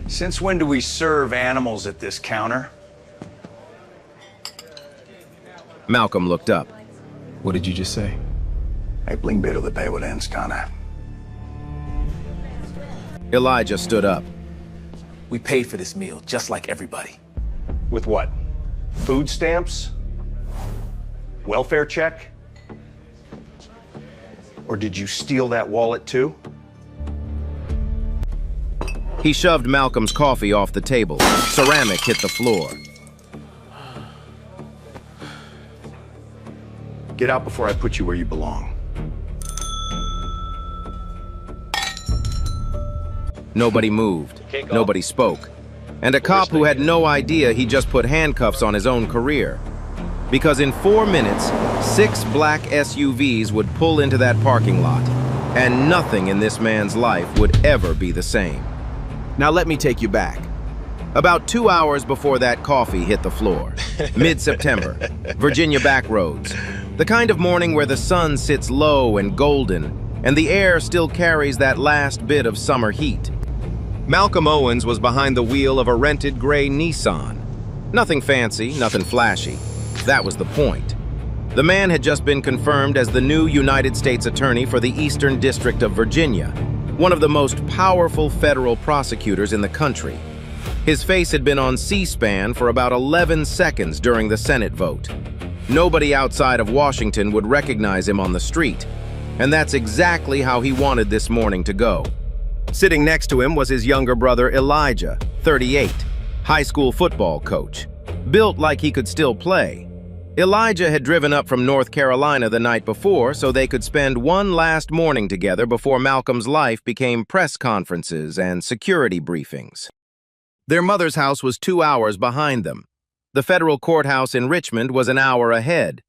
Since when do we serve animals at this counter? Malcolm looked up. What did you just say? Hey, bling bit of the bay with ends, Connor. Elijah stood up. We paid for this meal, just like everybody. With what? Food stamps? Welfare check? Or did you steal that wallet too? He shoved Malcolm's coffee off the table. Ceramic hit the floor. Get out before I put you where you belong. Nobody moved. Nobody spoke. And a cop who had no idea he just put handcuffs on his own career. Because in 4 minutes, 6 black SUVs would pull into that parking lot, and nothing in this man's life would ever be the same. Now let me take you back. About 2 hours before that coffee hit the floor, mid-September, Virginia back roads, the kind of morning where the sun sits low and golden, and the air still carries that last bit of summer heat. Malcolm Owens was behind the wheel of a rented gray Nissan. Nothing fancy, nothing flashy. That was the point. The man had just been confirmed as the new United States Attorney for the Eastern District of Virginia, one of the most powerful federal prosecutors in the country. His face had been on C-SPAN for about 11 seconds during the Senate vote. Nobody outside of Washington would recognize him on the street, and that's exactly how he wanted this morning to go. Sitting next to him was his younger brother Elijah, 38, high school football coach, built like he could still play. Elijah had driven up from North Carolina the night before so they could spend one last morning together before Malcolm's life became press conferences and security briefings. Their mother's house was 2 hours behind them. The federal courthouse in Richmond was an hour ahead.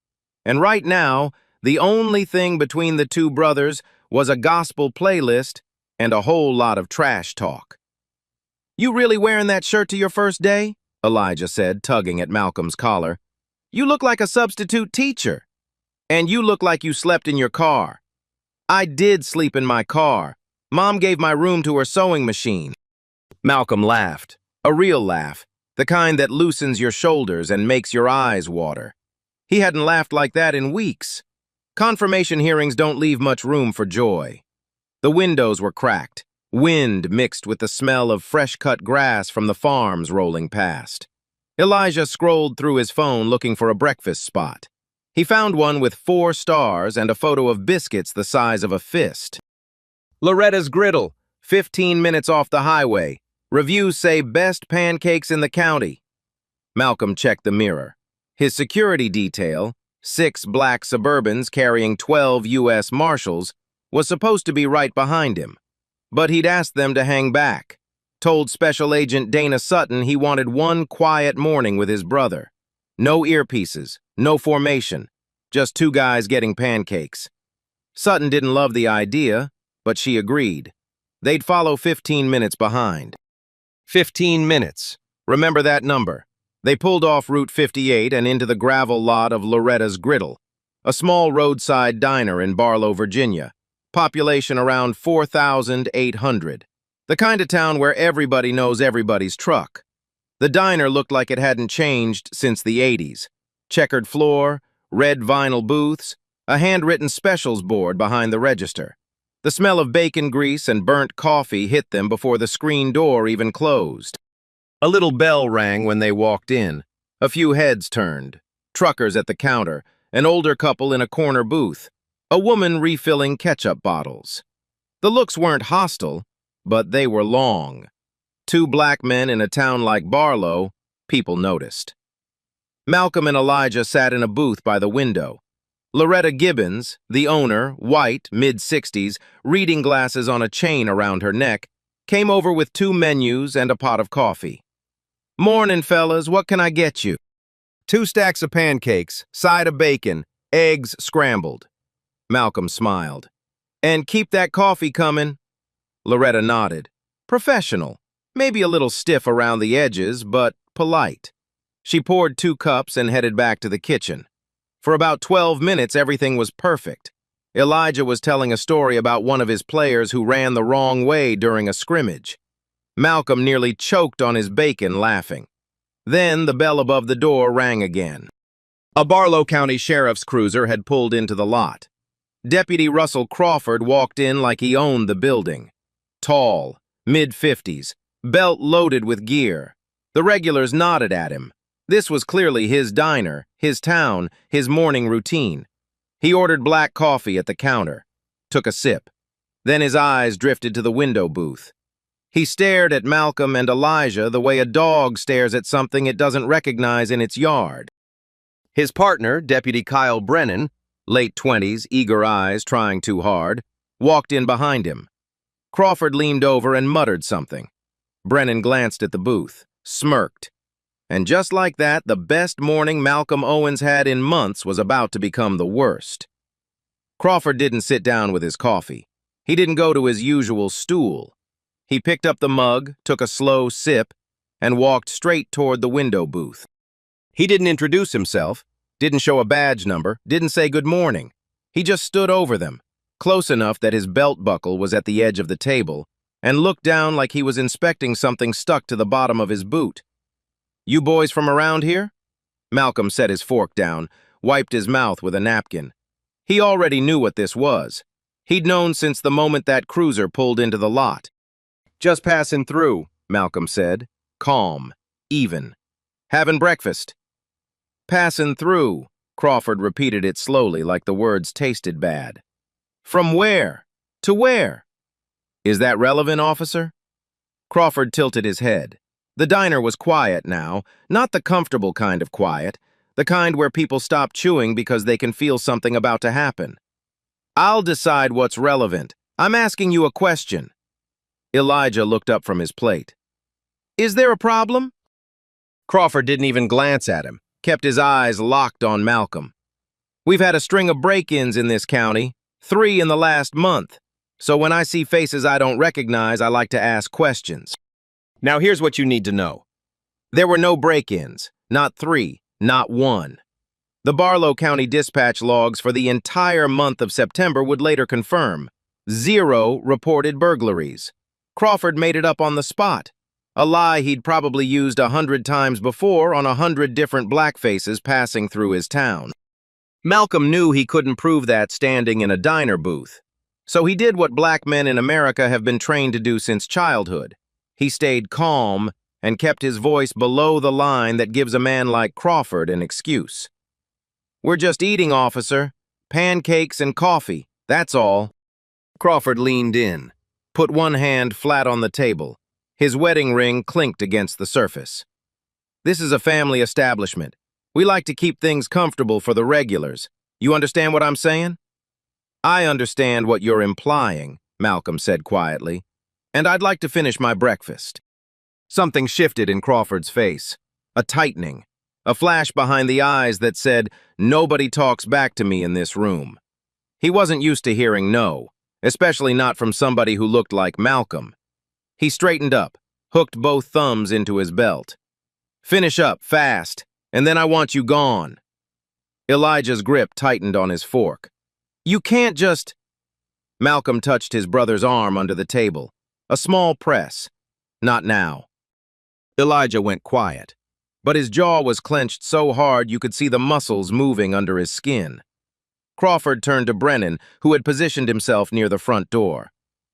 And right now, the only thing between the two brothers was a gospel playlist and a whole lot of trash talk. "You really wearing that shirt to your first day?" Elijah said, tugging at Malcolm's collar. "You look like a substitute teacher. And you look like you slept in your car." "I did sleep in my car. Mom gave my room to her sewing machine." Malcolm laughed, a real laugh, the kind that loosens your shoulders and makes your eyes water. He hadn't laughed like that in weeks. Confirmation hearings don't leave much room for joy. The windows were cracked, wind mixed with the smell of fresh-cut grass from the farms rolling past. Elijah scrolled through his phone looking for a breakfast spot. He found one with 4 stars and a photo of biscuits the size of a fist. "Loretta's Griddle, 15 minutes off the highway. Reviews say best pancakes in the county." Malcolm checked the mirror. His security detail, 6 black Suburbans carrying 12 U.S. Marshals, was supposed to be right behind him. But he'd asked them to hang back. Told Special Agent Dana Sutton he wanted one quiet morning with his brother. No earpieces, no formation, just 2 guys getting pancakes. Sutton didn't love the idea, but she agreed. They'd follow 15 minutes behind. 15 minutes. Remember that number. They pulled off Route 58 and into the gravel lot of Loretta's Griddle, a small roadside diner in Barlow, Virginia. Population around 4,800. The kind of town where everybody knows everybody's truck. The diner looked like it hadn't changed since the 80s. Checkered floor, red vinyl booths, a handwritten specials board behind the register. The smell of bacon grease and burnt coffee hit them before the screen door even closed. A little bell rang when they walked in. A few heads turned. Truckers at the counter, an older couple in a corner booth, a woman refilling ketchup bottles. The looks weren't hostile, but they were long. 2 black men in a town like Barlow, people noticed. Malcolm and Elijah sat in a booth by the window. Loretta Gibbons, the owner, white, mid-60s, reading glasses on a chain around her neck, came over with 2 menus and a pot of coffee. "Morning, fellas, what can I get you?" 2 stacks of pancakes, side of bacon, eggs scrambled. Malcolm smiled. "And keep that coffee coming." Loretta nodded. Professional, maybe a little stiff around the edges, but polite. She poured 2 cups and headed back to the kitchen. For about 12 minutes, everything was perfect. Elijah was telling a story about one of his players who ran the wrong way during a scrimmage. Malcolm nearly choked on his bacon laughing. Then the bell above the door rang again. A Barlow County Sheriff's cruiser had pulled into the lot. Deputy Russell Crawford walked in like he owned the building. Tall, mid-50s, belt loaded with gear. The regulars nodded at him. This was clearly his diner, his town, his morning routine. He ordered black coffee at the counter, took a sip. Then his eyes drifted to the window booth. He stared at Malcolm and Elijah the way a dog stares at something it doesn't recognize in its yard. His partner, Deputy Kyle Brennan, late 20s, eager eyes trying too hard, walked in behind him. Crawford leaned over and muttered something. Brennan glanced at the booth, smirked. And just like that, the best morning Malcolm Owens had in months was about to become the worst. Crawford didn't sit down with his coffee. He didn't go to his usual stool. He picked up the mug, took a slow sip, and walked straight toward the window booth. He didn't introduce himself, didn't show a badge number, didn't say good morning. He just stood over them, close enough that his belt buckle was at the edge of the table, and looked down like he was inspecting something stuck to the bottom of his boot. "You boys from around here?" Malcolm set his fork down, wiped his mouth with a napkin. He already knew what this was. He'd known since the moment that cruiser pulled into the lot. "Just passing through," Malcolm said, calm, even. "Having breakfast." "Passing through," Crawford repeated it slowly like the words tasted bad. "From where? To where?" "Is that relevant, officer?" Crawford tilted his head. The diner was quiet now, not the comfortable kind of quiet, the kind where people stop chewing because they can feel something about to happen. "I'll decide what's relevant. I'm asking you a question." Elijah looked up from his plate. "Is there a problem?" Crawford didn't even glance at him, kept his eyes locked on Malcolm. "We've had a string of break-ins in this county, 3 in the last month. So when I see faces I don't recognize, I like to ask questions. Now here's what you need to know. There were no break-ins, not 3, not 1. The Barlow County dispatch logs for the entire month of September would later confirm 0 reported burglaries. Crawford made it up on the spot, a lie he'd probably used 100 times before on 100 different blackfaces passing through his town. Malcolm knew he couldn't prove that standing in a diner booth. So he did what black men in America have been trained to do since childhood. He stayed calm and kept his voice below the line that gives a man like Crawford an excuse. "We're just eating, officer. Pancakes and coffee, that's all." Crawford leaned in, put one hand flat on the table. His wedding ring clinked against the surface. "This is a family establishment. We like to keep things comfortable for the regulars. You understand what I'm saying?" "I understand what you're implying," Malcolm said quietly, "and I'd like to finish my breakfast." Something shifted in Crawford's face, a tightening, a flash behind the eyes that said, "Nobody talks back to me in this room." He wasn't used to hearing no, especially not from somebody who looked like Malcolm. He straightened up, hooked both thumbs into his belt. "Finish up, fast, and then I want you gone." Elijah's grip tightened on his fork. "You can't just—" Malcolm touched his brother's arm under the table. A small press. "Not now." Elijah went quiet, but his jaw was clenched so hard you could see the muscles moving under his skin. Crawford turned to Brennan, who had positioned himself near the front door.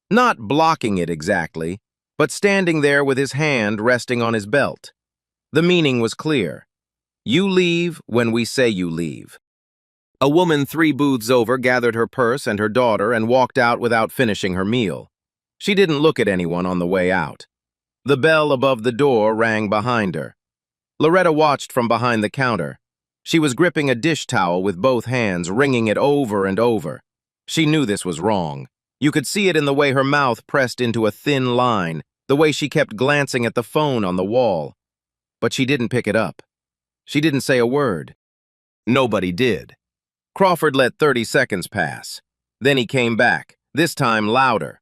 Not blocking it exactly, but standing there with his hand resting on his belt. The meaning was clear. You leave when we say you leave. A woman 3 booths over gathered her purse and her daughter and walked out without finishing her meal. She didn't look at anyone on the way out. The bell above the door rang behind her. Loretta watched from behind the counter. She was gripping a dish towel with both hands, wringing it over and over. She knew this was wrong. You could see it in the way her mouth pressed into a thin line, the way she kept glancing at the phone on the wall. But she didn't pick it up. She didn't say a word. Nobody did. Crawford let 30 seconds pass. Then he came back, this time louder.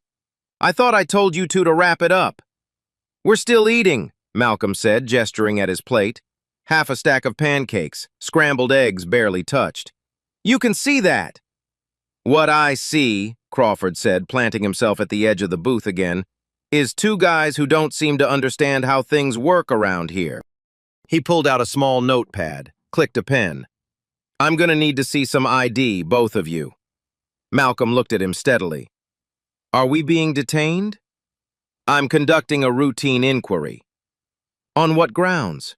"I thought I told you two to wrap it up." "We're still eating," Malcolm said, gesturing at his plate. Half a stack of pancakes, scrambled eggs barely touched. "You can see that." "What I see," Crawford said, planting himself at the edge of the booth again, is two guys who don't seem to understand how things work around here. He pulled out a small notepad, clicked a pen. I'm gonna need to see some ID, both of you. Malcolm looked at him steadily. Are we being detained? I'm conducting a routine inquiry. On what grounds?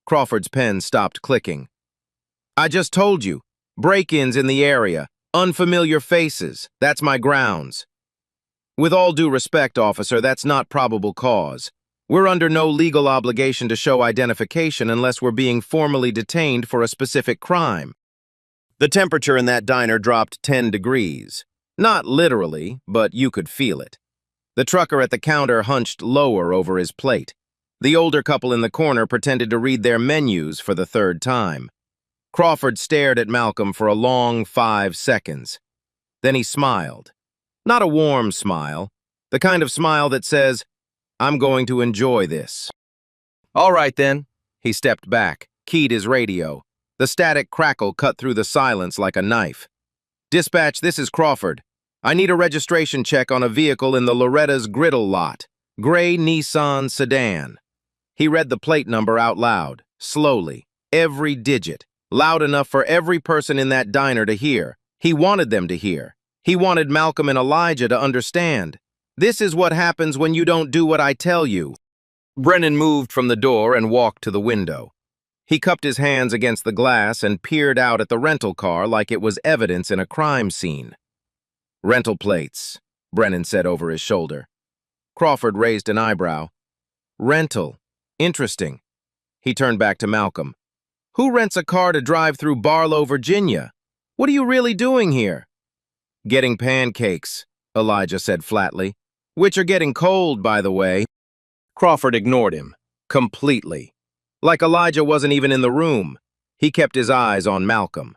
Crawford's pen stopped clicking. I just told you. Break-ins in the area. Unfamiliar faces. That's my grounds. With all due respect, officer, that's not probable cause. We're under no legal obligation to show identification unless we're being formally detained for a specific crime. The temperature in that diner dropped 10 degrees. Not literally, but you could feel it. The trucker at the counter hunched lower over his plate. The older couple in the corner pretended to read their menus for the third time. Crawford stared at Malcolm for a long 5 seconds. Then he smiled. Not a warm smile, the kind of smile that says, I'm going to enjoy this. All right, then. He stepped back, keyed his radio. The static crackle cut through the silence like a knife. Dispatch, this is Crawford. I need a registration check on a vehicle in the Loretta's Griddle lot. Gray Nissan sedan. He read the plate number out loud, slowly, every digit, loud enough for every person in that diner to hear. He wanted them to hear. He wanted Malcolm and Elijah to understand. This is what happens when you don't do what I tell you. Brennan moved from the door and walked to the window. He cupped his hands against the glass and peered out at the rental car like it was evidence in a crime scene. Rental plates, Brennan said over his shoulder. Crawford raised an eyebrow. Rental. Interesting. He turned back to Malcolm. Who rents a car to drive through Barlow, Virginia? What are you really doing here? Getting pancakes, Elijah said flatly. Which are getting cold, by the way. Crawford ignored him. Completely. Like Elijah wasn't even in the room. He kept his eyes on Malcolm.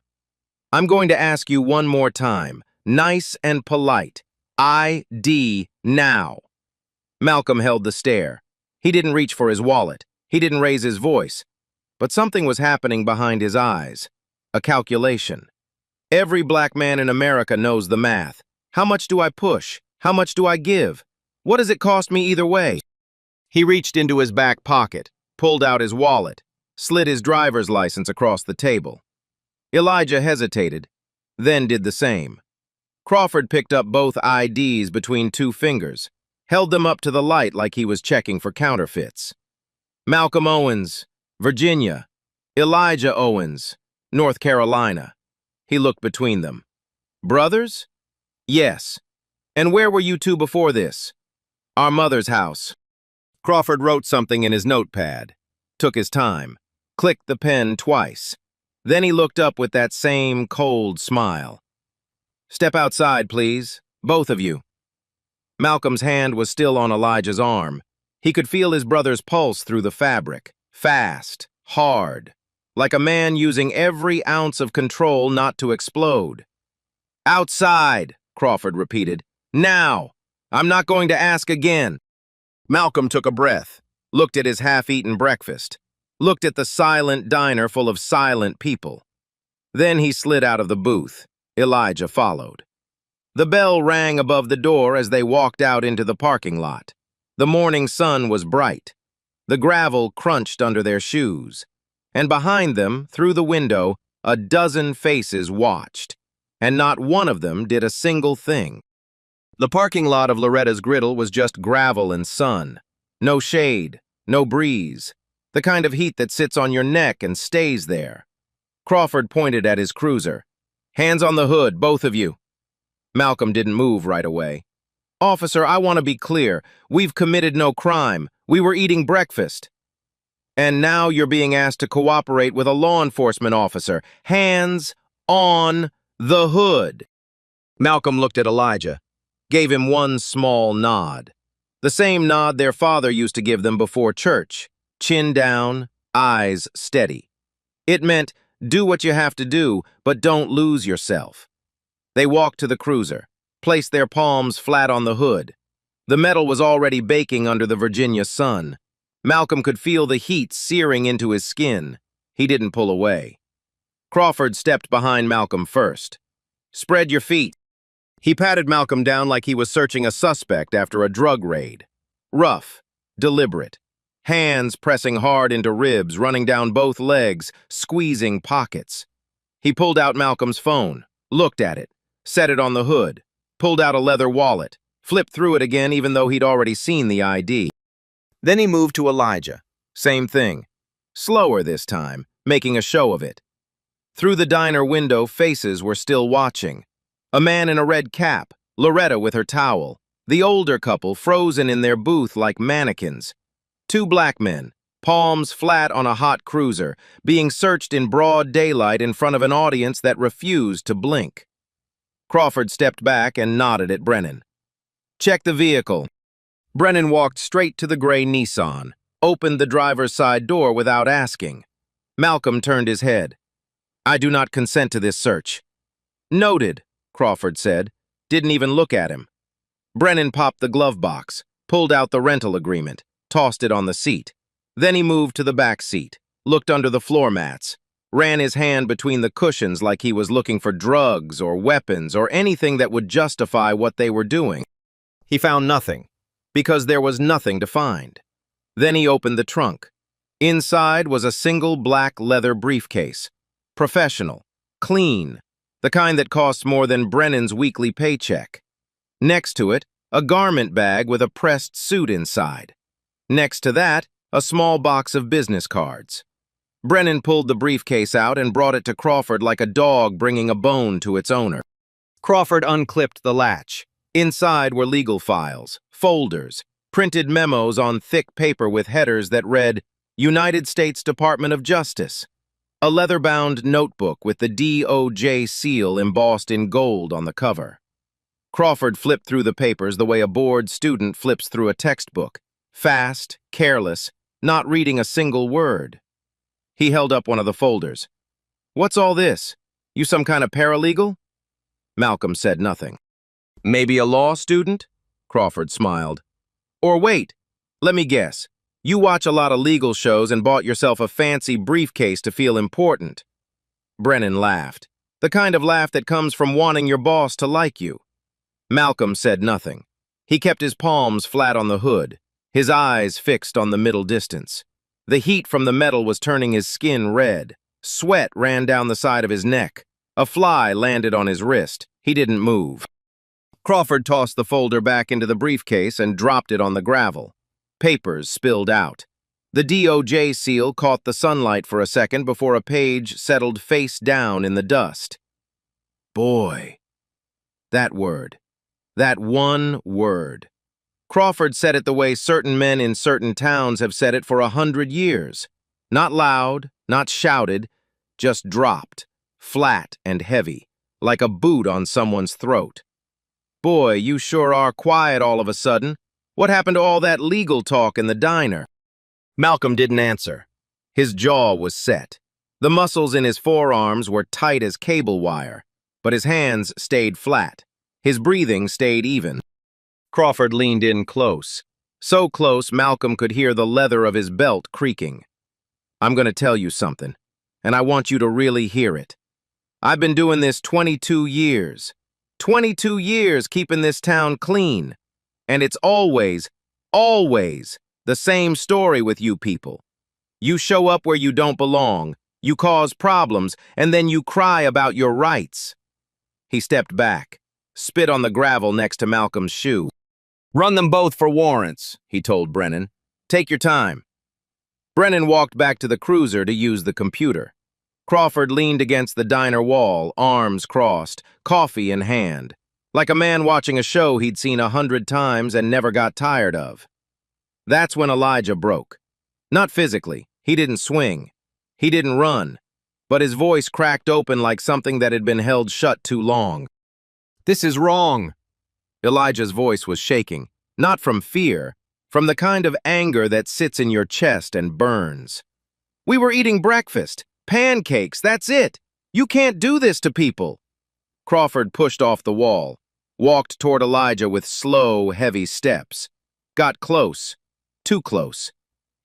I'm going to ask you one more time. Nice and polite. ID now. Malcolm held the stare. He didn't reach for his wallet. He didn't raise his voice. But something was happening behind his eyes. A calculation. Every black man in America knows the math. How much do I push? How much do I give? What does it cost me either way? He reached into his back pocket, pulled out his wallet, slid his driver's license across the table. Elijah hesitated, then did the same. Crawford picked up both IDs between 2 fingers, held them up to the light like he was checking for counterfeits. Malcolm Owens, Virginia. Elijah Owens, North Carolina. He looked between them. Brothers? Yes. And where were you two before this? Our mother's house. Crawford wrote something in his notepad, took his time, clicked the pen twice. Then he looked up with that same cold smile. Step outside, please, both of you. Malcolm's hand was still on Elijah's arm. He could feel his brother's pulse through the fabric, fast, hard, like a man using every ounce of control not to explode. Outside, Crawford repeated. Now! I'm not going to ask again. Malcolm took a breath, looked at his half-eaten breakfast, looked at the silent diner full of silent people. Then he slid out of the booth. Elijah followed. The bell rang above the door as they walked out into the parking lot. The morning sun was bright. The gravel crunched under their shoes. And behind them, through the window, a dozen faces watched. And not one of them did a single thing. The parking lot of Loretta's Griddle was just gravel and sun. No shade, no breeze. The kind of heat that sits on your neck and stays there. Crawford pointed at his cruiser. Hands on the hood, both of you. Malcolm didn't move right away. Officer, I want to be clear. We've committed no crime. We were eating breakfast. And now you're being asked to cooperate with a law enforcement officer. Hands on the hood. Malcolm looked at Elijah, gave him one small nod. The same nod their father used to give them before church. Chin down, eyes steady. It meant, do what you have to do, but don't lose yourself. They walked to the cruiser, placed their palms flat on the hood. The metal was already baking under the Virginia sun. Malcolm could feel the heat searing into his skin. He didn't pull away. Crawford stepped behind Malcolm first. Spread your feet. He patted Malcolm down like he was searching a suspect after a drug raid. Rough, deliberate. Hands pressing hard into ribs, running down both legs, squeezing pockets. He pulled out Malcolm's phone, looked at it, set it on the hood, pulled out a leather wallet, flipped through it again even though he'd already seen the ID. Then he moved to Elijah. Same thing. Slower this time, making a show of it. Through the diner window, faces were still watching. A man in a red cap, Loretta with her towel, the older couple frozen in their booth like mannequins. Two black men, palms flat on a hot cruiser, being searched in broad daylight in front of an audience that refused to blink. Crawford stepped back and nodded at Brennan. Check the vehicle. Brennan walked straight to the gray Nissan, opened the driver's side door without asking. Malcolm turned his head. I do not consent to this search. Noted, Crawford said. Didn't even look at him. Brennan popped the glove box, pulled out the rental agreement, tossed it on the seat. Then he moved to the back seat, looked under the floor mats, ran his hand between the cushions like he was looking for drugs or weapons or anything that would justify what they were doing. He found nothing, because there was nothing to find. Then he opened the trunk. Inside was a single black leather briefcase. Professional, clean, the kind that costs more than Brennan's weekly paycheck. Next to it, a garment bag with a pressed suit inside. Next to that, a small box of business cards. Brennan pulled the briefcase out and brought it to Crawford like a dog bringing a bone to its owner. Crawford unclipped the latch. Inside were legal files, folders, printed memos on thick paper with headers that read, United States Department of Justice. A leather-bound notebook with the DOJ seal embossed in gold on the cover. Crawford flipped through the papers the way a bored student flips through a textbook, fast, careless, not reading a single word. He held up one of the folders. What's all this? You some kind of paralegal? Malcolm said nothing. Maybe a law student? Crawford smiled. Or wait, let me guess. You watch a lot of legal shows and bought yourself a fancy briefcase to feel important. Brennan laughed, the kind of laugh that comes from wanting your boss to like you. Malcolm said nothing. He kept his palms flat on the hood, his eyes fixed on the middle distance. The heat from the metal was turning his skin red. Sweat ran down the side of his neck. A fly landed on his wrist. He didn't move. Crawford tossed the folder back into the briefcase and dropped it on the gravel. Papers spilled out. The DOJ seal caught the sunlight for a second before a page settled face down in the dust. Boy. That word. That one word. Crawford said it the way certain men in certain towns have said it for 100 years. Not loud, not shouted, just dropped, flat and heavy, like a boot on someone's throat. Boy, you sure are quiet all of a sudden. What happened to all that legal talk in the diner? Malcolm didn't answer. His jaw was set. The muscles in his forearms were tight as cable wire, but his hands stayed flat. His breathing stayed even. Crawford leaned in close. So close, Malcolm could hear the leather of his belt creaking. I'm going to tell you something, and I want you to really hear it. I've been doing this 22 years. 22 years keeping this town clean. And it's always the same story with you people. You show up where you don't belong, you cause problems, and then you cry about your rights. He stepped back, spit on the gravel next to Malcolm's shoe. Run them both for warrants, he told Brennan. Take your time. Brennan walked back to the cruiser to use the computer. Crawford leaned against the diner wall, arms crossed, coffee in hand. Like a man watching a show he'd seen 100 times and never got tired of. That's when Elijah broke. Not physically, he didn't swing. He didn't run. But his voice cracked open like something that had been held shut too long. This is wrong. Elijah's voice was shaking, not from fear, from the kind of anger that sits in your chest and burns. We were eating breakfast, pancakes, that's it. You can't do this to people. Crawford pushed off the wall. Walked toward Elijah with slow, heavy steps. Got close. Too close.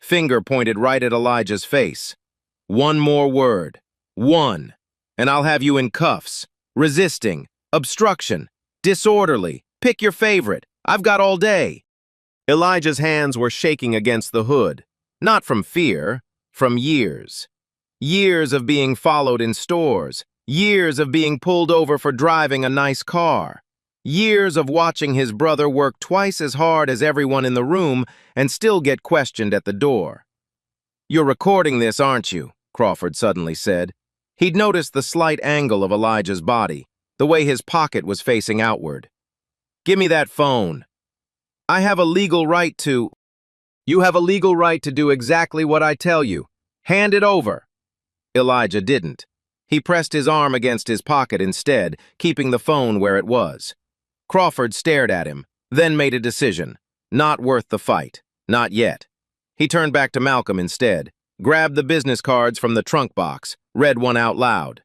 Finger pointed right at Elijah's face. One more word. One. And I'll have you in cuffs. Resisting. Obstruction. Disorderly. Pick your favorite. I've got all day. Elijah's hands were shaking against the hood, not from fear, from years. Years of being followed in stores, years of being pulled over for driving a nice car, years of watching his brother work twice as hard as everyone in the room and still get questioned at the door. "You're recording this, aren't you?" Crawford suddenly said. He'd noticed the slight angle of Elijah's body, the way his pocket was facing outward. "Give me that phone." "I have a legal right to—" "You have a legal right to do exactly what I tell you. Hand it over." Elijah didn't. He pressed his arm against his pocket instead, keeping the phone where it was. Crawford stared at him, then made a decision. Not worth the fight. Not yet. He turned back to Malcolm instead, grabbed the business cards from the trunk box, read one out loud.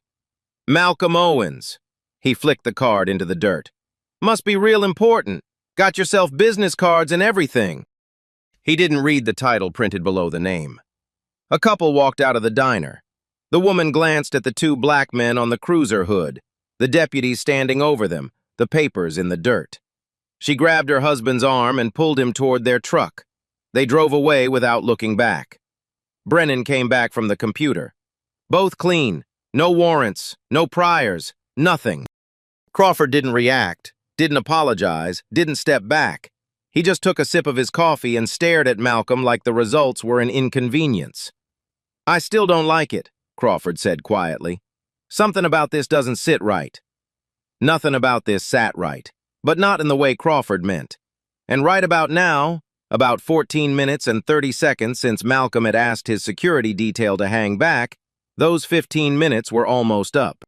"Malcolm Owens." He flicked the card into the dirt. "Must be real important. Got yourself business cards and everything." He didn't read the title printed below the name. A couple walked out of the diner. The woman glanced at the two black men on the cruiser hood, the deputies standing over them, the papers in the dirt. She grabbed her husband's arm and pulled him toward their truck. They drove away without looking back. Brennan came back from the computer. Both clean, no warrants, no priors, nothing. Crawford didn't react, didn't apologize, didn't step back. He just took a sip of his coffee and stared at Malcolm like the results were an inconvenience. "I still don't like it," Crawford said quietly. "Something about this doesn't sit right." Nothing about this sat right, but not in the way Crawford meant. And right about now, about 14 minutes and 30 seconds since Malcolm had asked his security detail to hang back, those 15 minutes were almost up.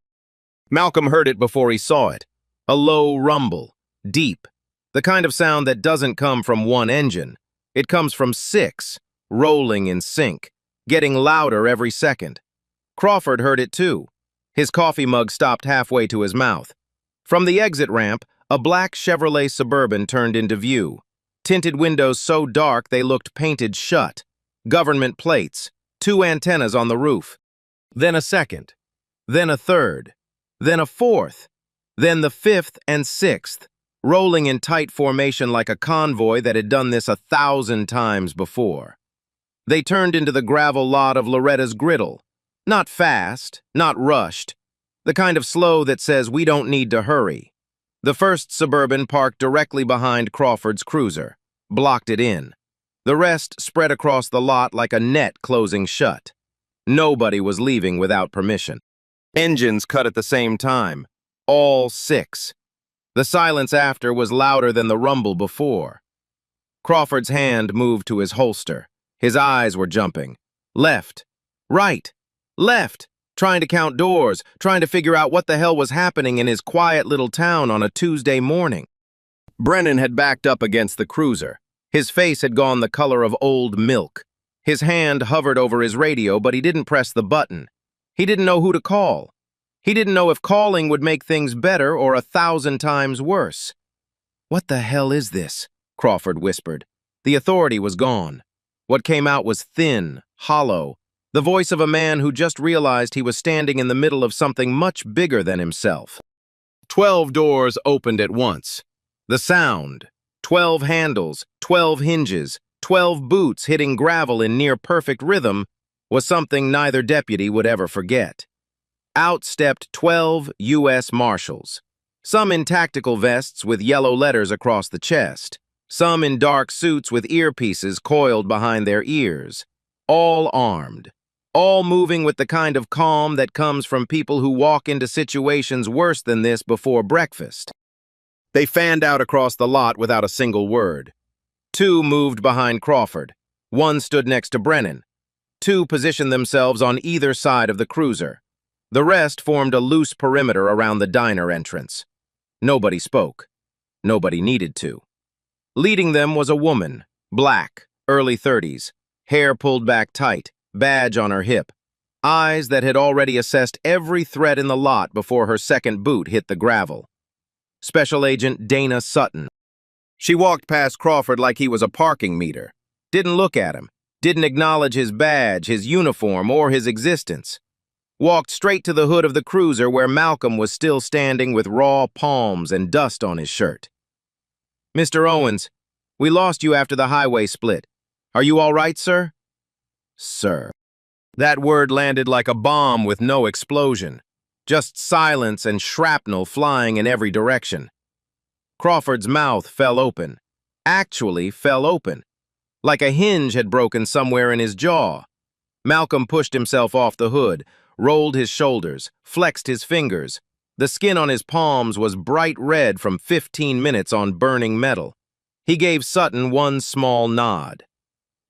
Malcolm heard it before he saw it. A low rumble, deep, the kind of sound that doesn't come from one engine. It comes from 6, rolling in sync, getting louder every second. Crawford heard it too. His coffee mug stopped halfway to his mouth. From the exit ramp, a black Chevrolet Suburban turned into view. Tinted windows so dark they looked painted shut. Government plates, 2 antennas on the roof. Then a second. Then a third. Then a fourth. Then the 5th and 6th, rolling in tight formation like a convoy that had done this 1,000 times before. They turned into the gravel lot of Loretta's Griddle. Not fast, not rushed. The kind of slow that says we don't need to hurry. The first Suburban parked directly behind Crawford's cruiser, blocked it in. The rest spread across the lot like a net closing shut. Nobody was leaving without permission. Engines cut at the same time, all 6. The silence after was louder than the rumble before. Crawford's hand moved to his holster. His eyes were jumping. Left, right, left, trying to count doors, trying to figure out what the hell was happening in his quiet little town on a Tuesday morning. Brennan had backed up against the cruiser. His face had gone the color of old milk. His hand hovered over his radio, but he didn't press the button. He didn't know who to call. He didn't know if calling would make things better or 1,000 times worse. "What the hell is this?" Crawford whispered. The authority was gone. What came out was thin, hollow, the voice of a man who just realized he was standing in the middle of something much bigger than himself. 12 doors opened at once. The sound, 12 handles, 12 hinges, 12 boots hitting gravel in near-perfect rhythm, was something neither deputy would ever forget. Out stepped 12 U.S. Marshals, some in tactical vests with yellow letters across the chest, some in dark suits with earpieces coiled behind their ears, all armed, all moving with the kind of calm that comes from people who walk into situations worse than this before breakfast. They fanned out across the lot without a single word. 2 moved behind Crawford. 1 stood next to Brennan. 2 positioned themselves on either side of the cruiser. The rest formed a loose perimeter around the diner entrance. Nobody spoke. Nobody needed to. Leading them was a woman, black, early 30s, hair pulled back tight, badge on her hip, eyes that had already assessed every threat in the lot before her second boot hit the gravel. Special Agent Dana Sutton. She walked past Crawford like he was a parking meter, didn't look at him, didn't acknowledge his badge, his uniform, or his existence. Walked straight to the hood of the cruiser where Malcolm was still standing with raw palms and dust on his shirt. "Mr. Owens, We lost you after the highway split. Are you all right, sir? Sir. That word landed like a bomb with no explosion. Just silence and shrapnel flying in every direction. Crawford's mouth fell open. Actually fell open. Like a hinge had broken somewhere in his jaw. Malcolm pushed himself off the hood, rolled his shoulders, flexed his fingers. The skin on his palms was bright red from 15 minutes on burning metal. He gave Sutton one small nod.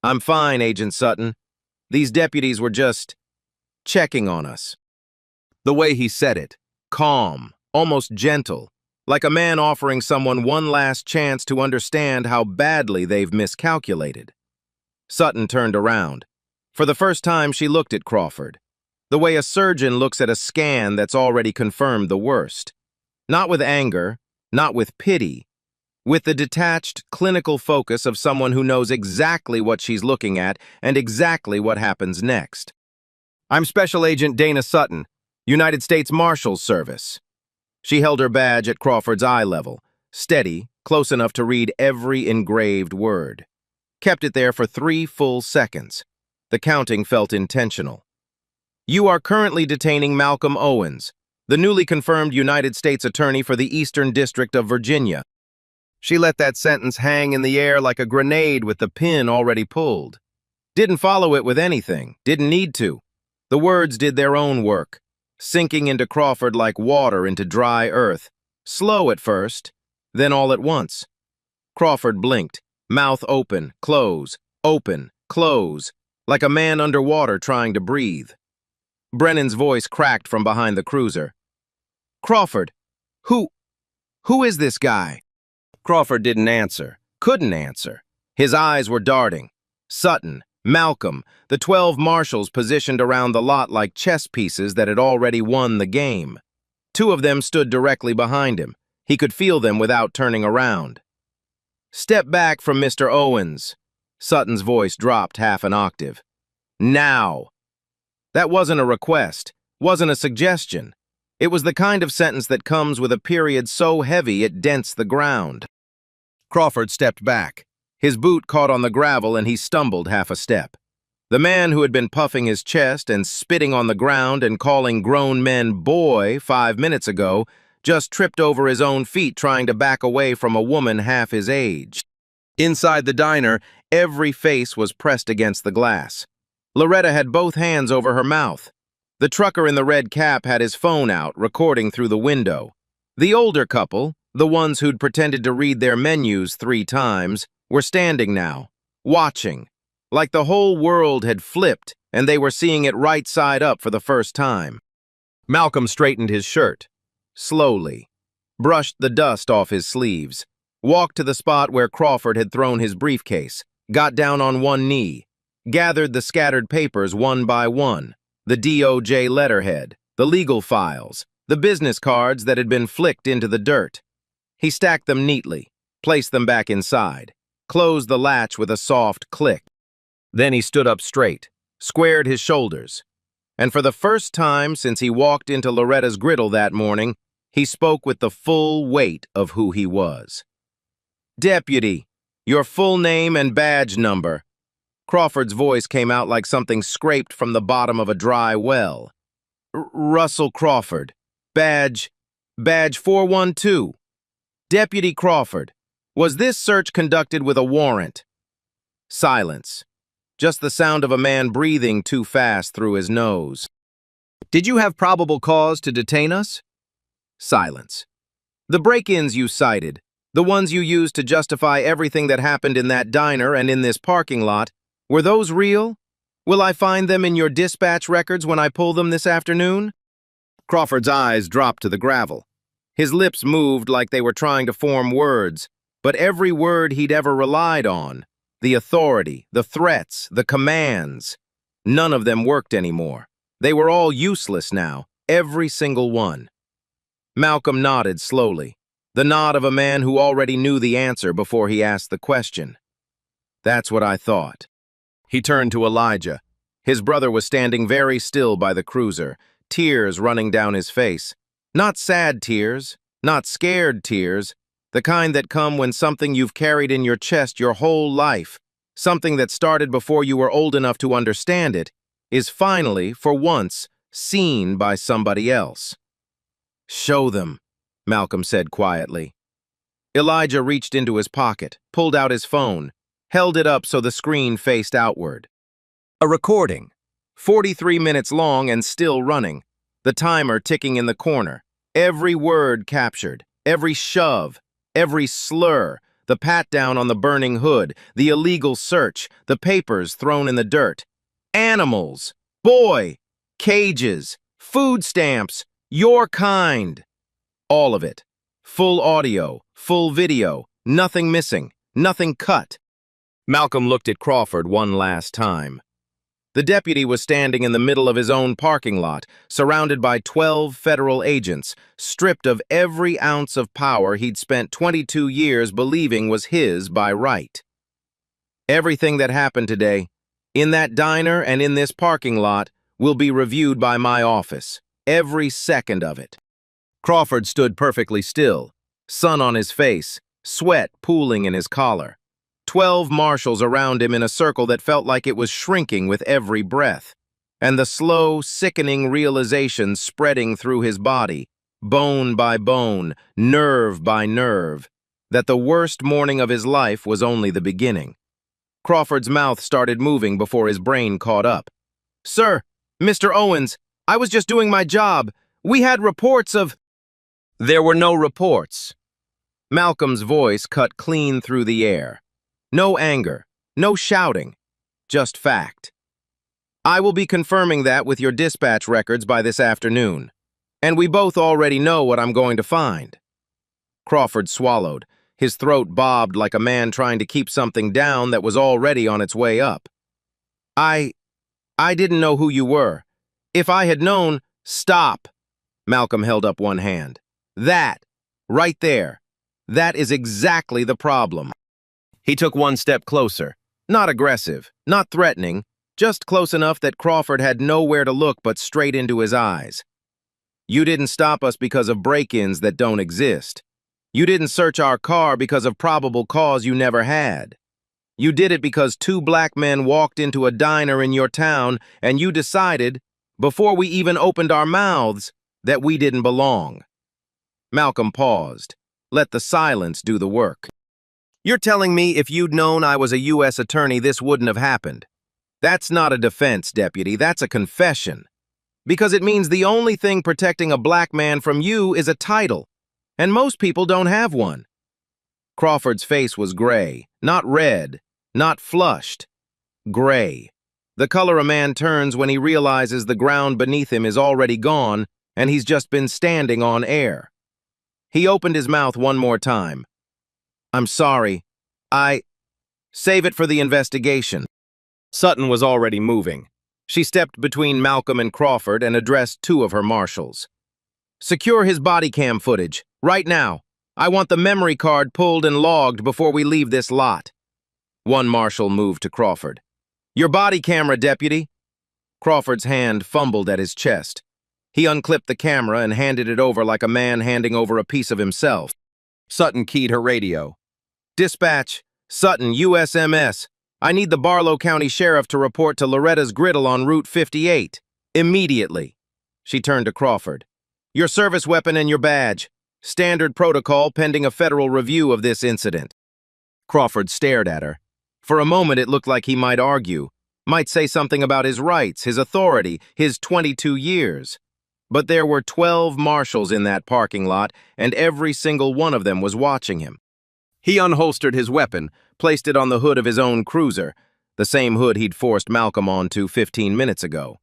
I'm fine, Agent Sutton. These deputies were just checking on us. The way he said it, calm, almost gentle, like a man offering someone one last chance to understand how badly they've miscalculated. Sutton turned around. For the first time, she looked at Crawford, the way a surgeon looks at a scan that's already confirmed the worst. Not with anger, not with pity, with the detached, clinical focus of someone who knows exactly what she's looking at and exactly what happens next. I'm Special Agent Dana Sutton, United States Marshals Service. She held her badge at Crawford's eye level, steady, close enough to read every engraved word. Kept it there for 3 full seconds. The counting felt intentional. You are currently detaining Malcolm Owens, the newly confirmed United States Attorney for the Eastern District of Virginia. She let that sentence hang in the air like a grenade with the pin already pulled. Didn't follow it with anything, didn't need to. The words did their own work, sinking into Crawford like water into dry earth. Slow at first, then all at once. Crawford blinked, mouth open, close, like a man underwater trying to breathe. Brennan's voice cracked from behind the cruiser. Crawford, who is this guy? Crawford didn't answer, couldn't answer. His eyes were darting. Sutton, Malcolm, the 12 marshals positioned around the lot like chess pieces that had already won the game. 2 of them stood directly behind him. He could feel them without turning around. Step back from Mr. Owens. Sutton's voice dropped half an octave. Now. That wasn't a request, wasn't a suggestion. It was the kind of sentence that comes with a period so heavy it dents the ground. Crawford stepped back. His boot caught on the gravel and he stumbled half a step. The man who had been puffing his chest and spitting on the ground and calling grown men boy 5 minutes ago just tripped over his own feet trying to back away from a woman half his age. Inside the diner, every face was pressed against the glass. Loretta had both hands over her mouth. The trucker in the red cap had his phone out, recording through the window. The older couple, the ones who'd pretended to read their menus 3 times, were standing now, watching, like the whole world had flipped and they were seeing it right side up for the first time. Malcolm straightened his shirt, slowly, brushed the dust off his sleeves, walked to the spot where Crawford had thrown his briefcase, got down on one knee, gathered the scattered papers one by one, the DOJ letterhead, the legal files, the business cards that had been flicked into the dirt. He stacked them neatly, placed them back inside, closed the latch with a soft click. Then he stood up straight, squared his shoulders, and for the first time since he walked into Loretta's griddle that morning, he spoke with the full weight of who he was. Deputy, your full name and badge number. Crawford's voice came out like something scraped from the bottom of a dry well. Russell Crawford. Badge 412. Deputy Crawford, was this search conducted with a warrant? Silence. Just the sound of a man breathing too fast through his nose. Did you have probable cause to detain us? Silence. The break-ins you cited, the ones you used to justify everything that happened in that diner and in this parking lot, were those real? Will I find them in your dispatch records when I pull them this afternoon? Crawford's eyes dropped to the gravel. His lips moved like they were trying to form words, but every word he'd ever relied on, the authority, the threats, the commands, none of them worked anymore. They were all useless now, every single one. Malcolm nodded slowly, the nod of a man who already knew the answer before he asked the question. That's what I thought. He turned to Elijah. His brother was standing very still by the cruiser, tears running down his face. Not sad tears, not scared tears, The kind that come when something you've carried in your chest your whole life, something that started before you were old enough to understand it, is finally, for once, seen by somebody else. "Show them," Malcolm said quietly. Elijah reached into his pocket, pulled out his phone, held it up so the screen faced outward. A recording, 43 minutes long and still running, the timer ticking in the corner, every word captured, every shove, every slur, the pat-down on the burning hood, the illegal search, the papers thrown in the dirt. Animals, boy, cages, food stamps, your kind. All of it. Full audio, full video, nothing missing, nothing cut. Malcolm looked at Crawford one last time. The deputy was standing in the middle of his own parking lot, surrounded by 12 federal agents, stripped of every ounce of power he'd spent 22 years believing was his by right. Everything that happened today, in that diner and in this parking lot, will be reviewed by my office, every second of it. Crawford stood perfectly still, sun on his face, sweat pooling in his collar. 12 marshals around him in a circle that felt like it was shrinking with every breath, and the slow, sickening realization spreading through his body, bone by bone, nerve by nerve, that the worst morning of his life was only the beginning. Crawford's mouth started moving before his brain caught up. "Sir, Mr. Owens, I was just doing my job. We had reports of—" There were no reports. Malcolm's voice cut clean through the air. No anger, no shouting, just fact. "I will be confirming that with your dispatch records by this afternoon, and we both already know what I'm going to find." Crawford swallowed. His throat bobbed like a man trying to keep something down that was already on its way up. I didn't know who you were. If I had known—" "Stop!" Malcolm held up one hand. "That, right there, that is exactly the problem." He took one step closer, not aggressive, not threatening, just close enough that Crawford had nowhere to look but straight into his eyes. "You didn't stop us because of break-ins that don't exist. You didn't search our car because of probable cause you never had. You did it because 2 black men walked into a diner in your town and you decided, before we even opened our mouths, that we didn't belong." Malcolm paused. Let the silence do the work. "You're telling me if you'd known I was a U.S. attorney, this wouldn't have happened. That's not a defense, deputy. That's a confession. Because it means the only thing protecting a black man from you is a title, and most people don't have one." Crawford's face was gray, not red, not flushed. Gray. The color a man turns when he realizes the ground beneath him is already gone and he's just been standing on air. He opened his mouth one more time. "I'm sorry. Save it for the investigation." Sutton was already moving. She stepped between Malcolm and Crawford and addressed 2 of her marshals. "Secure his body cam footage, right now. I want the memory card pulled and logged before we leave this lot." One marshal moved to Crawford. "Your body camera, deputy." Crawford's hand fumbled at his chest. He unclipped the camera and handed it over like a man handing over a piece of himself. Sutton keyed her radio. "Dispatch, Sutton, USMS. I need the Barlow County Sheriff to report to Loretta's Griddle on Route 58. Immediately." She turned to Crawford. "Your service weapon and your badge. Standard protocol pending a federal review of this incident." Crawford stared at her. For a moment it looked like he might argue, might say something about his rights, his authority, his 22 years. But there were 12 marshals in that parking lot, and every single one of them was watching him. He unholstered his weapon, placed it on the hood of his own cruiser, the same hood he'd forced Malcolm onto 15 minutes ago.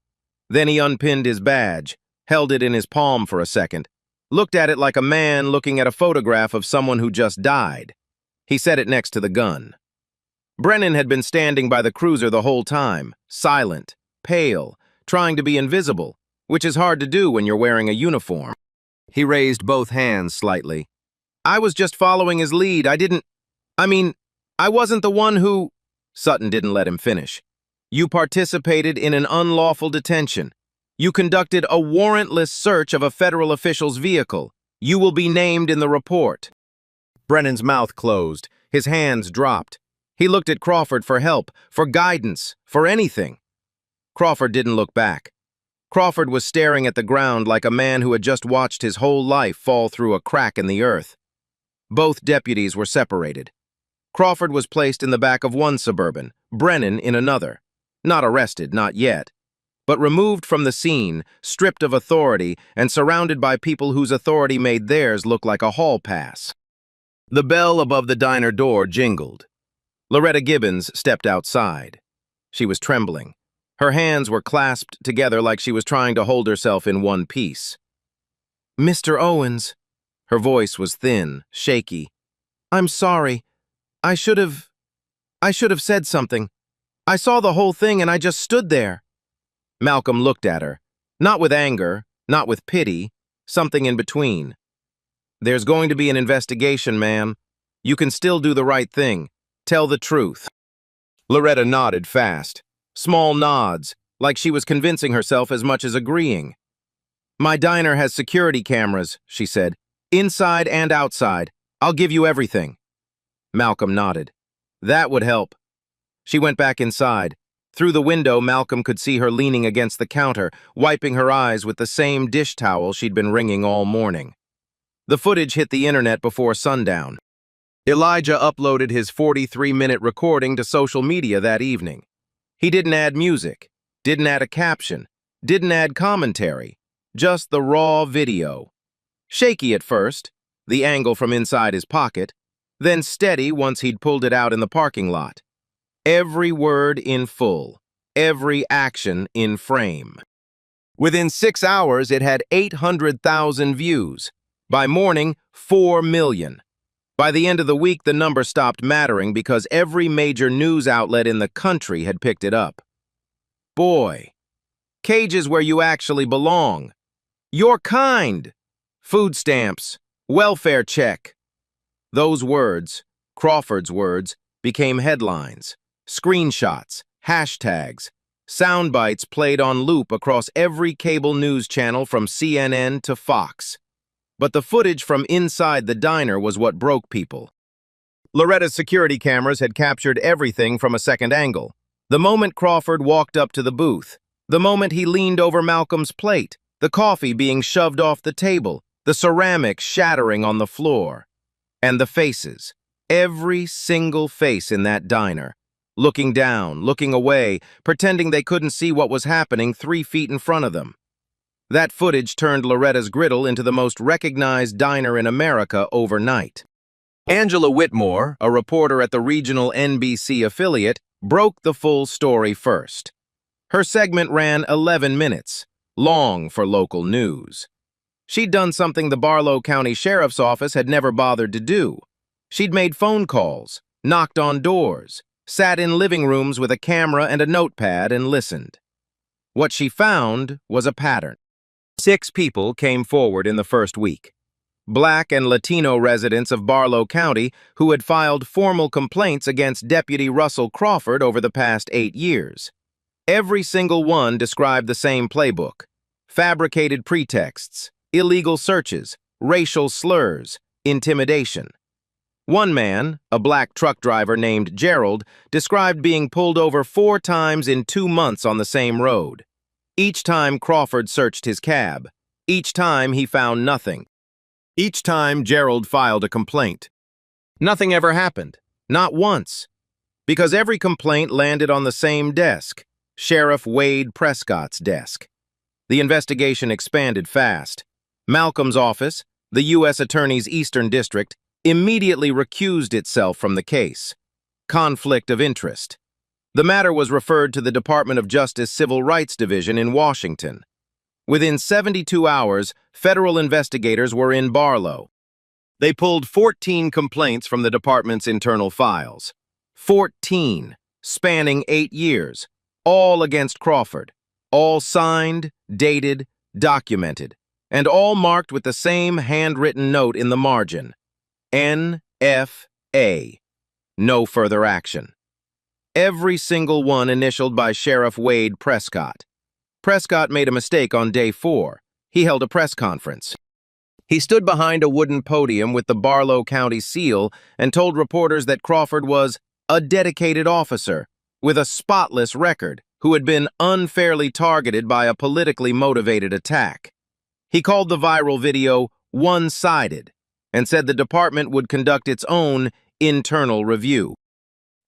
Then he unpinned his badge, held it in his palm for a second, looked at it like a man looking at a photograph of someone who just died. He set it next to the gun. Brennan had been standing by the cruiser the whole time, silent, pale, trying to be invisible, which is hard to do when you're wearing a uniform. He raised both hands slightly. "I was just following his lead. I wasn't the one who—" Sutton didn't let him finish. "You participated in an unlawful detention. You conducted a warrantless search of a federal official's vehicle. You will be named in the report." Brennan's mouth closed. His hands dropped. He looked at Crawford for help, for guidance, for anything. Crawford didn't look back. Crawford was staring at the ground like a man who had just watched his whole life fall through a crack in the earth. Both deputies were separated. Crawford was placed in the back of one Suburban, Brennan in another. Not arrested, not yet, but removed from the scene, stripped of authority, and surrounded by people whose authority made theirs look like a hall pass. The bell above the diner door jingled. Loretta Gibbons stepped outside. She was trembling. Her hands were clasped together like she was trying to hold herself in one piece. "Mr. Owens," her voice was thin, shaky. "I'm sorry. I should have said something. I saw the whole thing and I just stood there." Malcolm looked at her, not with anger, not with pity, something in between. "There's going to be an investigation, ma'am. You can still do the right thing. Tell the truth." Loretta nodded fast. Small nods, like she was convincing herself as much as agreeing. "My diner has security cameras," she said. "Inside and outside. I'll give you everything." Malcolm nodded. That would help. She went back inside. Through the window, Malcolm could see her leaning against the counter, wiping her eyes with the same dish towel she'd been wringing all morning. The footage hit the internet before sundown. Elijah uploaded his 43-minute recording to social media that evening. He didn't add music, didn't add a caption, didn't add commentary, just the raw video. Shaky at first, the angle from inside his pocket, then steady once he'd pulled it out in the parking lot. Every word in full, every action in frame. Within 6 hours, it had 800,000 views. By morning, 4 million. By the end of the week, the number stopped mattering because every major news outlet in the country had picked it up. Boy, Cage is where you actually belong. Your kind. Food stamps, welfare check. Those words, Crawford's words, became headlines, screenshots, hashtags, sound bites played on loop across every cable news channel from CNN to Fox. But the footage from inside the diner was what broke people. Loretta's security cameras had captured everything from a second angle. The moment Crawford walked up to the booth, the moment he leaned over Malcolm's plate, the coffee being shoved off the table, the ceramics shattering on the floor. And the faces, every single face in that diner, looking down, looking away, pretending they couldn't see what was happening 3 feet in front of them. That footage turned Loretta's Griddle into the most recognized diner in America overnight. Angela Whitmore, a reporter at the regional NBC affiliate, broke the full story first. Her segment ran 11 minutes, long for local news. She'd done something the Barlow County Sheriff's Office had never bothered to do. She'd made phone calls, knocked on doors, sat in living rooms with a camera and a notepad and listened. What she found was a pattern. 6 people came forward in the first week. Black and Latino residents of Barlow County who had filed formal complaints against Deputy Russell Crawford over the past 8 years. Every single one described the same playbook: fabricated pretexts, illegal searches, racial slurs, intimidation. One man, a black truck driver named Gerald, described being pulled over 4 times in 2 months on the same road. Each time Crawford searched his cab. Each time he found nothing. Each time Gerald filed a complaint. Nothing ever happened. Not once. Because every complaint landed on the same desk, Sheriff Wade Prescott's desk. The investigation expanded fast. Malcolm's office, the U.S. Attorney's Eastern District, immediately recused itself from the case. Conflict of interest. The matter was referred to the Department of Justice Civil Rights Division in Washington. Within 72 hours, federal investigators were in Barlow. They pulled 14 complaints from the department's internal files. 14, spanning 8 years, all against Crawford, all signed, dated, documented, and all marked with the same handwritten note in the margin: NFA. No further action. Every single one initialed by Sheriff Wade Prescott. Prescott made a mistake on day 4. He held a press conference. He stood behind a wooden podium with the Barlow County seal and told reporters that Crawford was a dedicated officer with a spotless record who had been unfairly targeted by a politically motivated attack. He called the viral video one-sided and said the department would conduct its own internal review.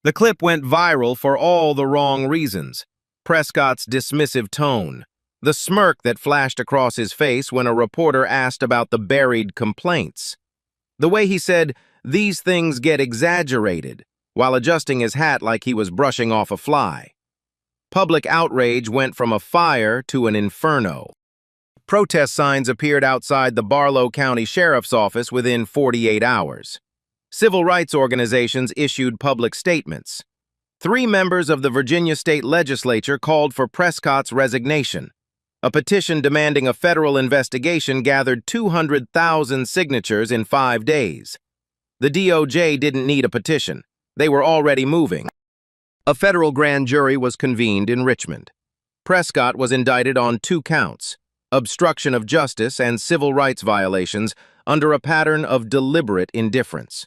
The clip went viral for all the wrong reasons. Prescott's dismissive tone, the smirk that flashed across his face when a reporter asked about the buried complaints, the way he said, "These things get exaggerated," while adjusting his hat like he was brushing off a fly. Public outrage went from a fire to an inferno. Protest signs appeared outside the Barlow County Sheriff's Office within 48 hours. Civil rights organizations issued public statements. 3 members of the Virginia State Legislature called for Prescott's resignation. A petition demanding a federal investigation gathered 200,000 signatures in 5 days. The DOJ didn't need a petition. They were already moving. A federal grand jury was convened in Richmond. Prescott was indicted on 2 counts, obstruction of justice and civil rights violations under a pattern of deliberate indifference.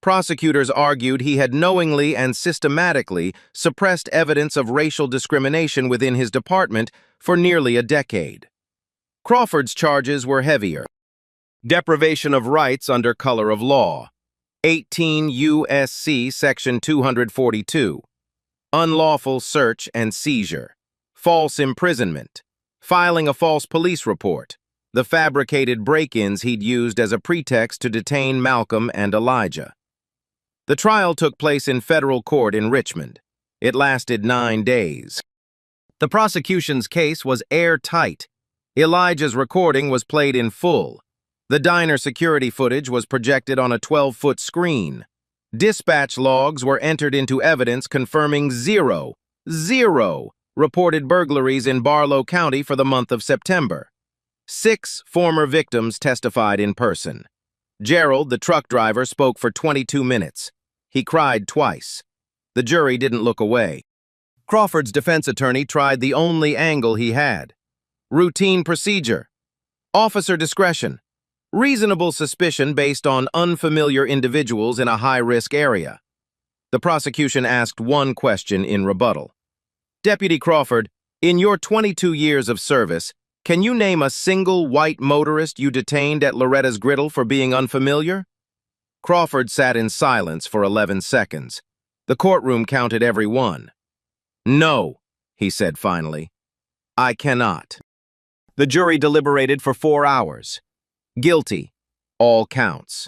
Prosecutors argued he had knowingly and systematically suppressed evidence of racial discrimination within his department for nearly a decade. Crawford's charges were heavier. Deprivation of rights under color of law, 18 U.S.C. Section 242. Unlawful search and seizure, false imprisonment, filing a false police report, the fabricated break-ins he'd used as a pretext to detain Malcolm and Elijah. The trial took place in federal court in Richmond. It lasted 9 days. The prosecution's case was airtight. Elijah's recording was played in full. The diner security footage was projected on a 12-foot screen. Dispatch logs were entered into evidence confirming zero reported burglaries in Barlow County for the month of September. 6 former victims testified in person. Gerald, the truck driver, spoke for 22 minutes. He cried twice. The jury didn't look away. Crawford's defense attorney tried the only angle he had. Routine procedure, officer discretion, reasonable suspicion based on unfamiliar individuals in a high-risk area. The prosecution asked one question in rebuttal. Deputy Crawford, in your 22 years of service, can you name a single white motorist you detained at Loretta's Griddle for being unfamiliar? Crawford sat in silence for 11 seconds. The courtroom counted every one. No, he said finally. I cannot. The jury deliberated for 4 hours. Guilty, all counts.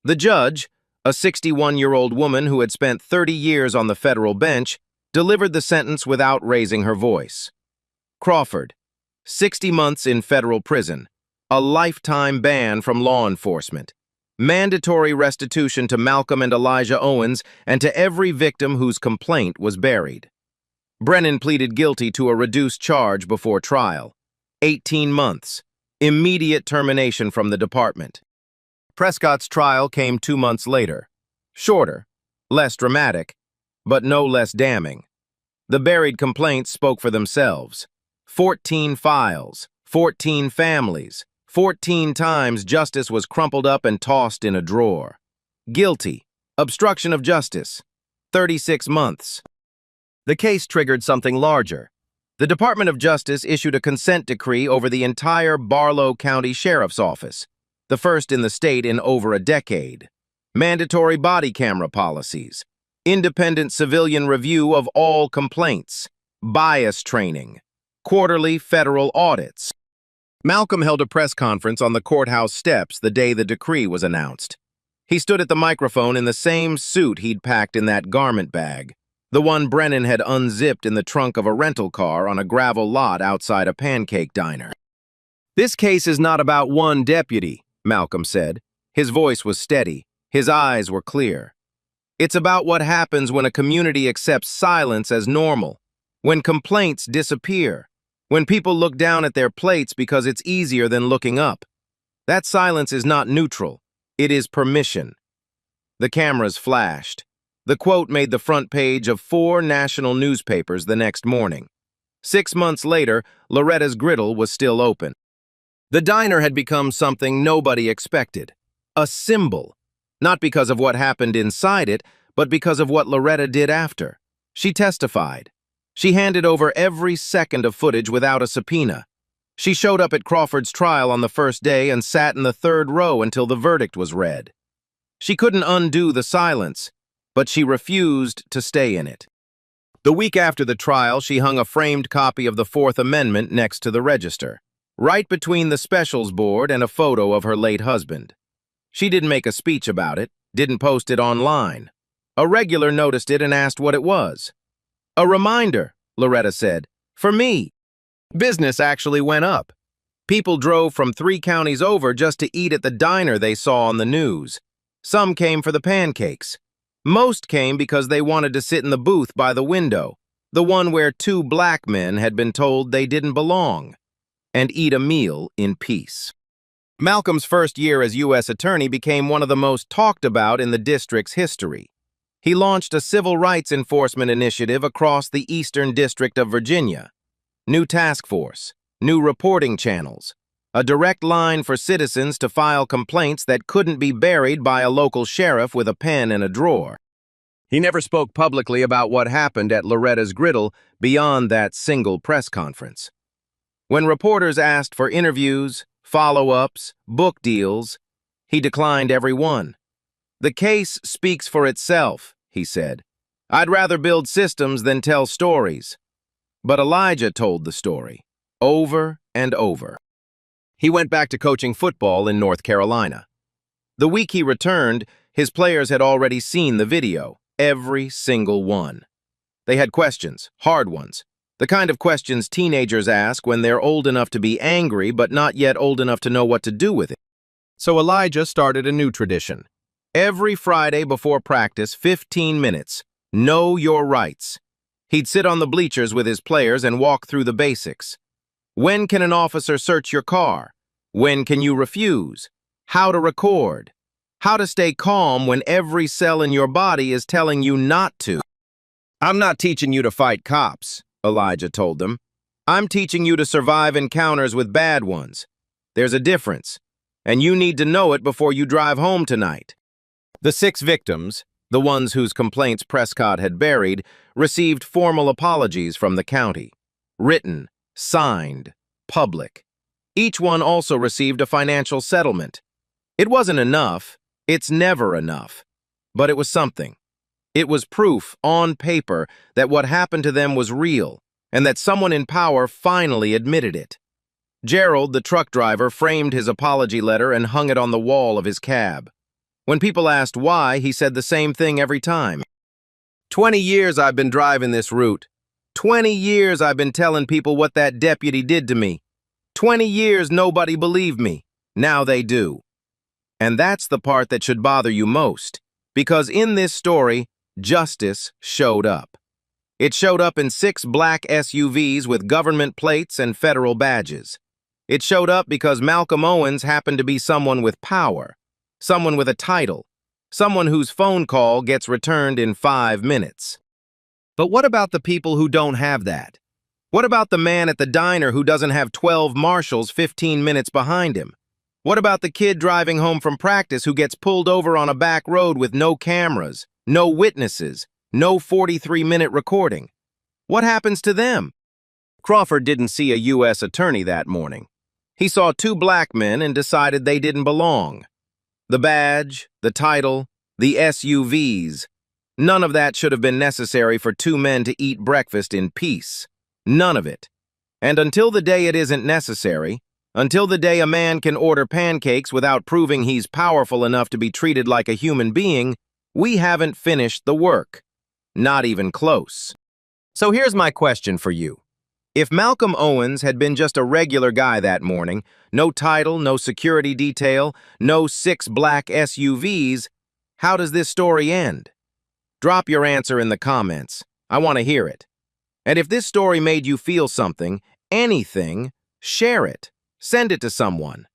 The judge, a 61-year-old woman who had spent 30 years on the federal bench, delivered the sentence without raising her voice. Crawford, 60 months in federal prison, a lifetime ban from law enforcement, mandatory restitution to Malcolm and Elijah Owens and to every victim whose complaint was buried. Brennan pleaded guilty to a reduced charge before trial. 18 months, immediate termination from the department. Prescott's trial came 2 months later. Shorter, less dramatic, but no less damning. The buried complaints spoke for themselves. 14 files, 14 families, 14 times justice was crumpled up and tossed in a drawer. Guilty, obstruction of justice, 36 months. The case triggered something larger. The Department of Justice issued a consent decree over the entire Barlow County Sheriff's Office, the first in the state in over a decade. Mandatory body camera policies, independent civilian review of all complaints, bias training, quarterly federal audits. Malcolm held a press conference on the courthouse steps the day the decree was announced. He stood at the microphone in the same suit he'd packed in that garment bag, the one Brennan had unzipped in the trunk of a rental car on a gravel lot outside a pancake diner. This case is not about one deputy, Malcolm said. His voice was steady. His eyes were clear. It's about what happens when a community accepts silence as normal, when complaints disappear, when people look down at their plates because it's easier than looking up. That silence is not neutral. It is permission. The cameras flashed. The quote made the front page of 4 national newspapers the next morning. 6 months later, Loretta's Griddle was still open. The diner had become something nobody expected. A symbol. Not because of what happened inside it, but because of what Loretta did after. She testified. She handed over every second of footage without a subpoena. She showed up at Crawford's trial on the first day and sat in the third row until the verdict was read. She couldn't undo the silence, but she refused to stay in it. The week after the trial, she hung a framed copy of the Fourth Amendment next to the register, right between the specials board and a photo of her late husband. She didn't make a speech about it, didn't post it online. A regular noticed it and asked what it was. "A reminder," Loretta said, "for me." Business actually went up. People drove from 3 counties over just to eat at the diner they saw on the news. Some came for the pancakes. Most came because they wanted to sit in the booth by the window, the one where 2 black men had been told they didn't belong, and eat a meal in peace. Malcolm's first year as U.S. Attorney became one of the most talked about in the district's history. He launched a civil rights enforcement initiative across the Eastern District of Virginia. New task force, new reporting channels, a direct line for citizens to file complaints that couldn't be buried by a local sheriff with a pen in a drawer. He never spoke publicly about what happened at Loretta's Griddle beyond that single press conference. When reporters asked for interviews, follow-ups, book deals, he declined every one. "The case speaks for itself," he said. "I'd rather build systems than tell stories." But Elijah told the story, over and over. He went back to coaching football in North Carolina. The week he returned, his players had already seen the video, every single one. They had questions, hard ones, the kind of questions teenagers ask when they're old enough to be angry but not yet old enough to know what to do with it. So Elijah started a new tradition. Every Friday before practice, 15 minutes, know your rights. He'd sit on the bleachers with his players and walk through the basics. When can an officer search your car? When can you refuse? How to record? How to stay calm when every cell in your body is telling you not to? "I'm not teaching you to fight cops," Elijah told them. "I'm teaching you to survive encounters with bad ones. There's a difference, and you need to know it before you drive home tonight." The 6 victims, the ones whose complaints Prescott had buried, received formal apologies from the county. Written, signed, public. Each one also received a financial settlement. It wasn't enough. It's never enough. But it was something. It was proof, on paper, that what happened to them was real, and that someone in power finally admitted it. Gerald, the truck driver, framed his apology letter and hung it on the wall of his cab. When people asked why, he said the same thing every time. 20 years I've been driving this route. 20 years I've been telling people what that deputy did to me. 20 years nobody believed me. Now they do. And that's the part that should bother you most, because in this story, justice showed up. It showed up in 6 black SUVs with government plates and federal badges. It showed up because Malcolm Owens happened to be someone with power. Someone with a title, someone whose phone call gets returned in 5 minutes. But what about the people who don't have that? What about the man at the diner who doesn't have 12 marshals 15 minutes behind him? What about the kid driving home from practice who gets pulled over on a back road with no cameras, no witnesses, no 43-minute recording? What happens to them? Crawford didn't see a U.S. attorney that morning. He saw 2 black men and decided they didn't belong. The badge, the title, the SUVs. None of that should have been necessary for 2 men to eat breakfast in peace. None of it. And until the day it isn't necessary, until the day a man can order pancakes without proving he's powerful enough to be treated like a human being, we haven't finished the work. Not even close. So here's my question for you. If Malcolm Owens had been just a regular guy that morning, no title, no security detail, no 6 black SUVs, how does this story end? Drop your answer in the comments. I want to hear it. And if this story made you feel something, anything, share it. Send it to someone.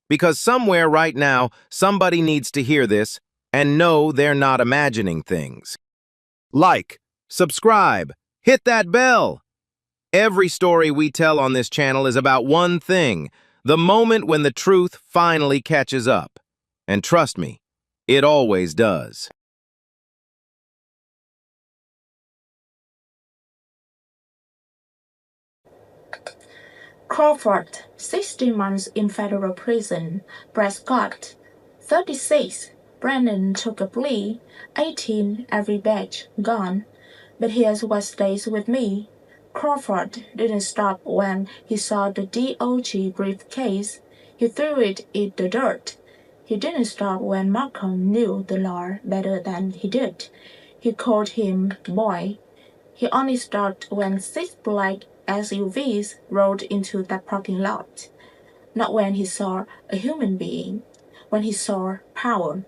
Because somewhere right now, somebody needs to hear this and know they're not imagining things. Like, subscribe, hit that bell. Every story we tell on this channel is about one thing, The moment when the truth finally catches up. And trust me, it always does. Crawford, 60 months in federal prison. Prescott, 36. Brandon took a plea. 18, every badge gone. But here's what stays with me. Crawford didn't stop when he saw the DOG briefcase. He threw it in the dirt. He didn't stop when Malcolm knew the law better than he did. He called him boy. He only stopped when 6 black SUVs rolled into that parking lot. Not when he saw a human being, when he saw power.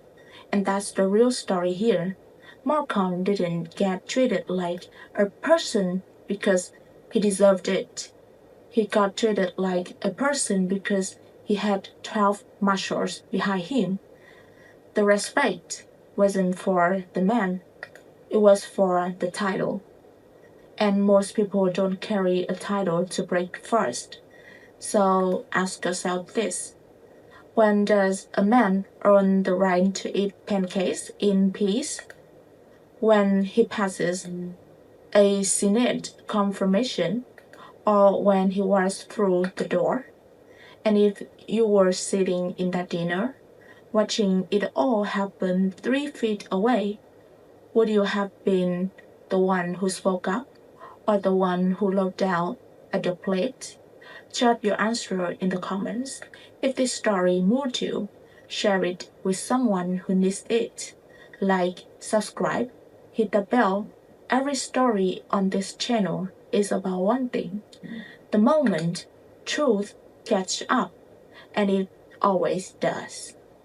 And that's the real story here. Malcolm didn't get treated like a person because he deserved it. He got treated like a person because he had 12 marshals behind him. The respect wasn't for the man, it was for the title. And most people don't carry a title to break first. So ask yourself this. When does a man earn the right to eat pancakes in peace? When he passes a Senate confirmation, or when he walks through the door? And if you were sitting in that dinner, watching it all happen 3 feet away, would you have been the one who spoke up, or the one who looked down at your plate? Jot your answer in the comments. If this story moved you, share it with someone who needs it. Like, subscribe, hit the bell. Every story on this channel is about one thing. The moment truth catches up, and it always does.